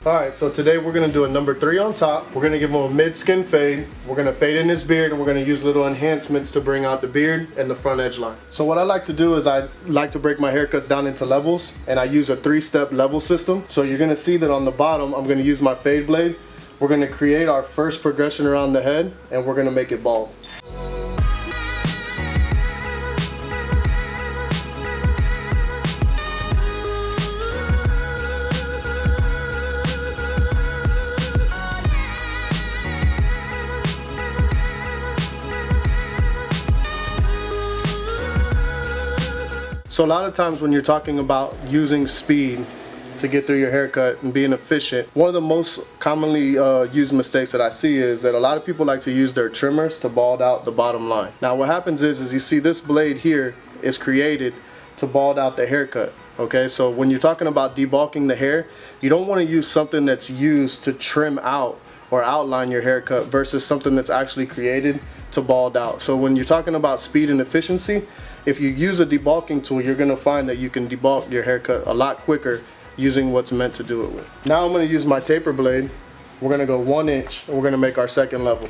Alright, so today we're going to do a number 3 on top. We're going to give him a mid-skin fade. We're going to fade in his beard, and we're going to use little enhancements to bring out the beard and the front edge line. So what I like to do is I like to break my haircuts down into levels, and I use a 3-step level system. So you're going to see that on the bottom, I'm going to use my fade blade. We're going to create our first progression around the head, and we're going to make it bald. So a lot of times when you're talking about using speed to get through your haircut and being efficient, one of the most commonly used mistakes that I see is that a lot of people like to use their trimmers to bald out the bottom line. Now what happens is you see this blade here is created to bald out the haircut. Okay, so when you're talking about debulking the hair, you don't want to use something that's used to trim out or outline your haircut versus something that's actually created to bald out. So when you're talking about speed and efficiency, if you use a debulking tool, you're going to find that you can debulk your haircut a lot quicker using what's meant to do it with. Now I'm going to use my taper blade. We're going to go 1 inch and we're going to make our second level.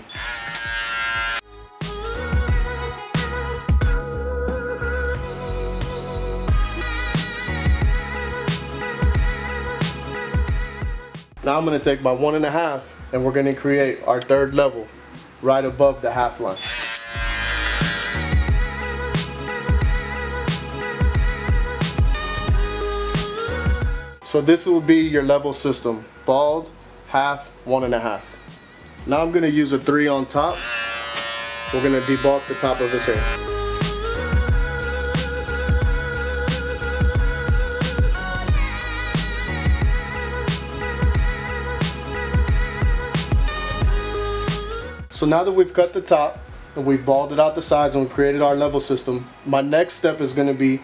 Now I'm going to take my 1.5 and we're going to create our third level right above the half line. So this will be your level system: bald, half, 1.5. Now I'm going to use a 3 on top. We're going to debulk the top of his hair. So now that we've cut the top and we've balded out the sides and we've created our level system, my next step is going to be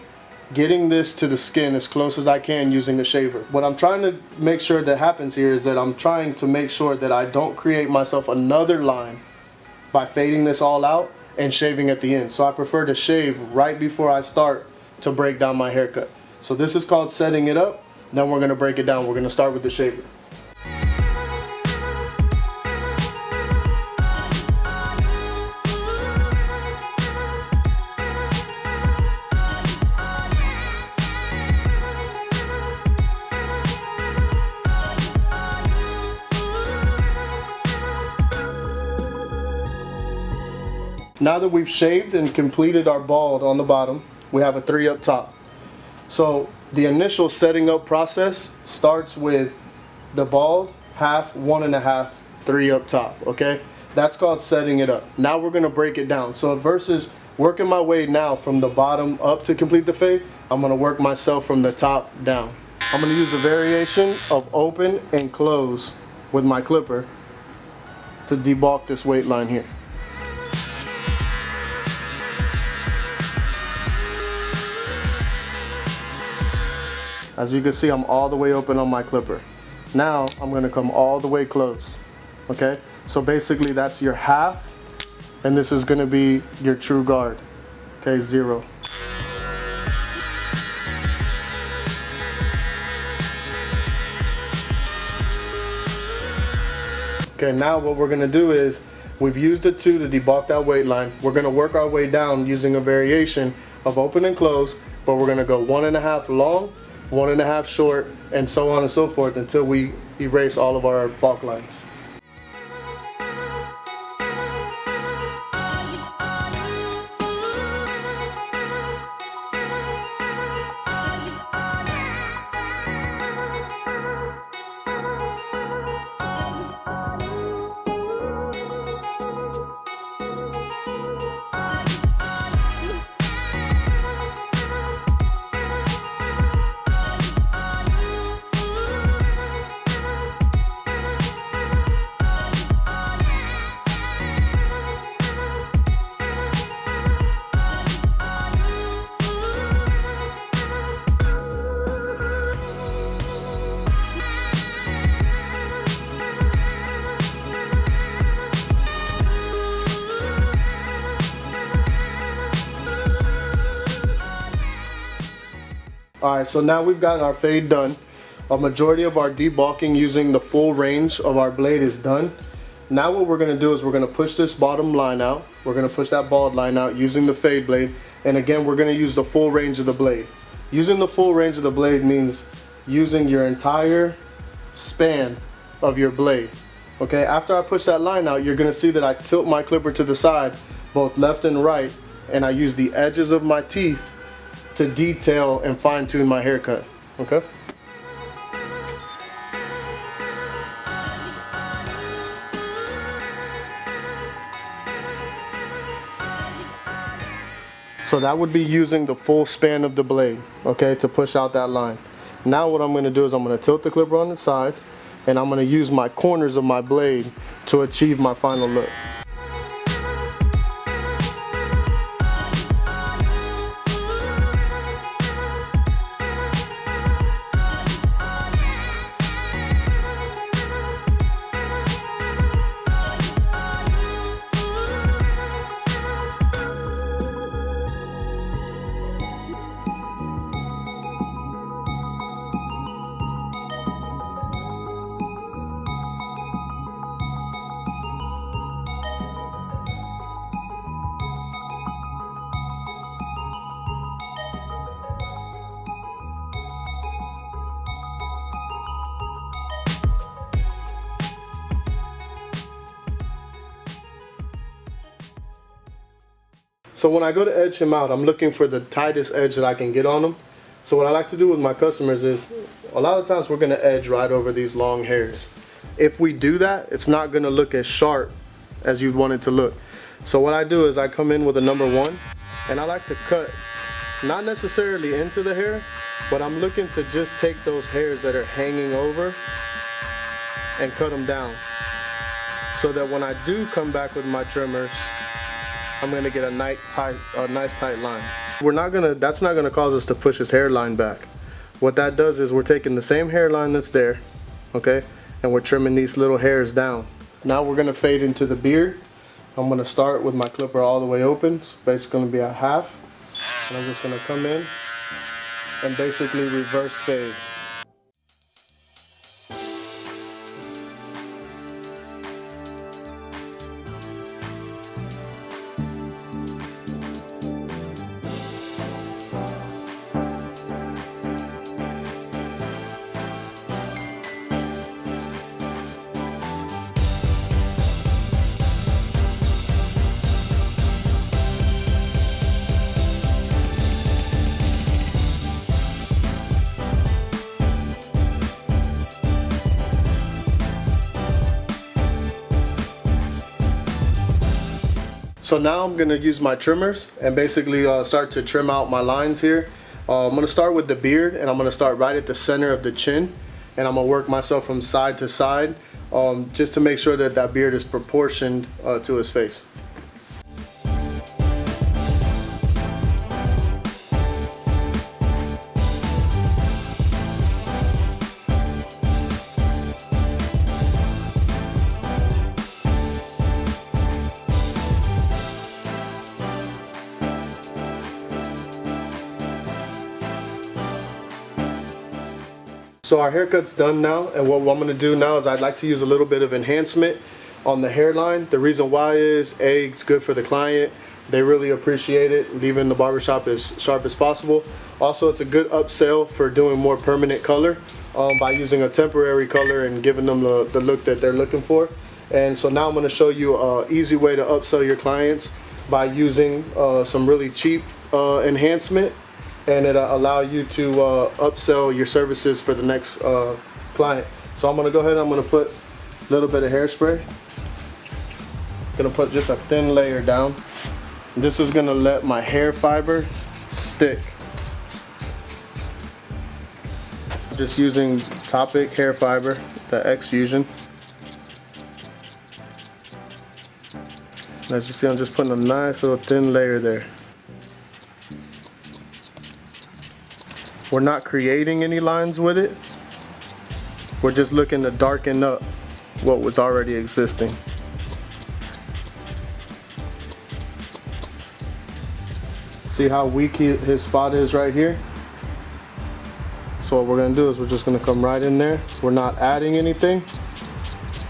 getting this to the skin as close as I can using the shaver. What I'm trying to make sure that happens here is that I'm trying to make sure that I don't create myself another line by fading this all out and shaving at the end. So I prefer to shave right before I start to break down my haircut. So this is called setting it up. Then we're going to break it down. We're going to start with the shaver. Now that we've shaved and completed our bald on the bottom, we have a 3 up top. So the initial setting up process starts with the bald, half, 1.5, 3 up top, okay? That's called setting it up. Now we're gonna break it down. So versus working my way now from the bottom up to complete the fade, I'm gonna work myself from the top down. I'm gonna use a variation of open and close with my clipper to debulk this weight line here. As you can see, I'm all the way open on my clipper. Now I'm going to come all the way close. Okay, so basically that's your half, and this is going to be your true guard. Okay, 0. Okay, now what we're going to do is we've used a 2 to debulk that weight line. We're going to work our way down using a variation of open and close, but we're going to go 1.5 long, 1.5 short, and so on and so forth until we erase all of our bulk lines. Alright, so now we've gotten our fade done. A majority of our debulking using the full range of our blade is done. Now what we're going to do is we're going to push this bottom line out. We're going to push that bald line out using the fade blade. And again, we're going to use the full range of the blade. Using the full range of the blade means using your entire span of your blade. Okay, after I push that line out, you're going to see that I tilt my clipper to the side, both left and right, and I use the edges of my teeth to detail and fine tune my haircut. Okay? So that would be using the full span of the blade, okay, to push out that line. Now what I'm going to do is I'm going to tilt the clipper on the side, and I'm going to use my corners of my blade to achieve my final look. So when I go to edge him out, I'm looking for the tightest edge that I can get on him. So what I like to do with my customers is, a lot of times we're going to edge right over these long hairs. If we do that, it's not going to look as sharp as you'd want it to look. So what I do is I come in with a number 1, and I like to cut, not necessarily into the hair, but I'm looking to just take those hairs that are hanging over and cut them down, so that when I do come back with my trimmers, I'm going to get a nice tight line. That's not going to cause us to push his hairline back. What that does is we're taking the same hairline that's there, okay, and we're trimming these little hairs down. Now we're going to fade into the beard. I'm going to start with my clipper all the way open. It's basically going to be at half. And I'm just going to come in and basically reverse fade. So now I'm going to use my trimmers and basically start to trim out my lines here. I'm going to start with the beard, and I'm going to start right at the center of the chin, and I'm going to work myself from side to side just to make sure that that beard is proportioned to his face. So our haircut's done now, and what I'm going to do now is I'd like to use a little bit of enhancement on the hairline. The reason why is, A, it's good for the client. They really appreciate it, leaving the barbershop as sharp as possible. Also, it's a good upsell for doing more permanent color by using a temporary color and giving them the look that they're looking for. And so now I'm going to show you an easy way to upsell your clients by using some really cheap enhancement, and it'll allow you to upsell your services for the next client. So I'm going to go ahead and I'm going to put a little bit of hairspray. I'm going to put just a thin layer down. This is going to let my hair fiber stick. Just using Topic hair fiber, the X Fusion. As you see, I'm just putting a nice little thin layer there. We're not creating any lines with it. We're just looking to darken up what was already existing. See how weak his spot is right here? So what we're gonna do is we're just gonna come right in there. We're not adding anything.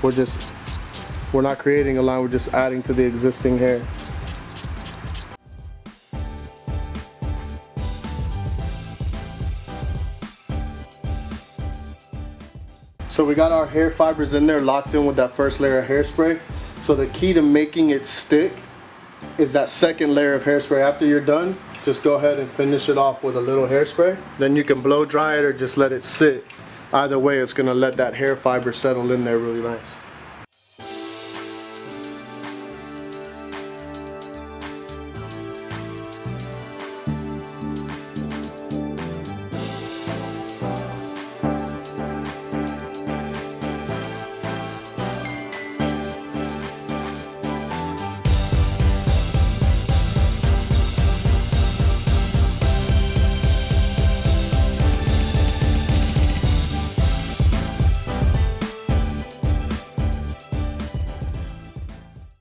We're not creating a line, we're just adding to the existing hair. So we got our hair fibers in there locked in with that first layer of hairspray. So the key to making it stick is that second layer of hairspray. After you're done, just go ahead and finish it off with a little hairspray. Then you can blow dry it or just let it sit. Either way, it's gonna let that hair fiber settle in there really nice.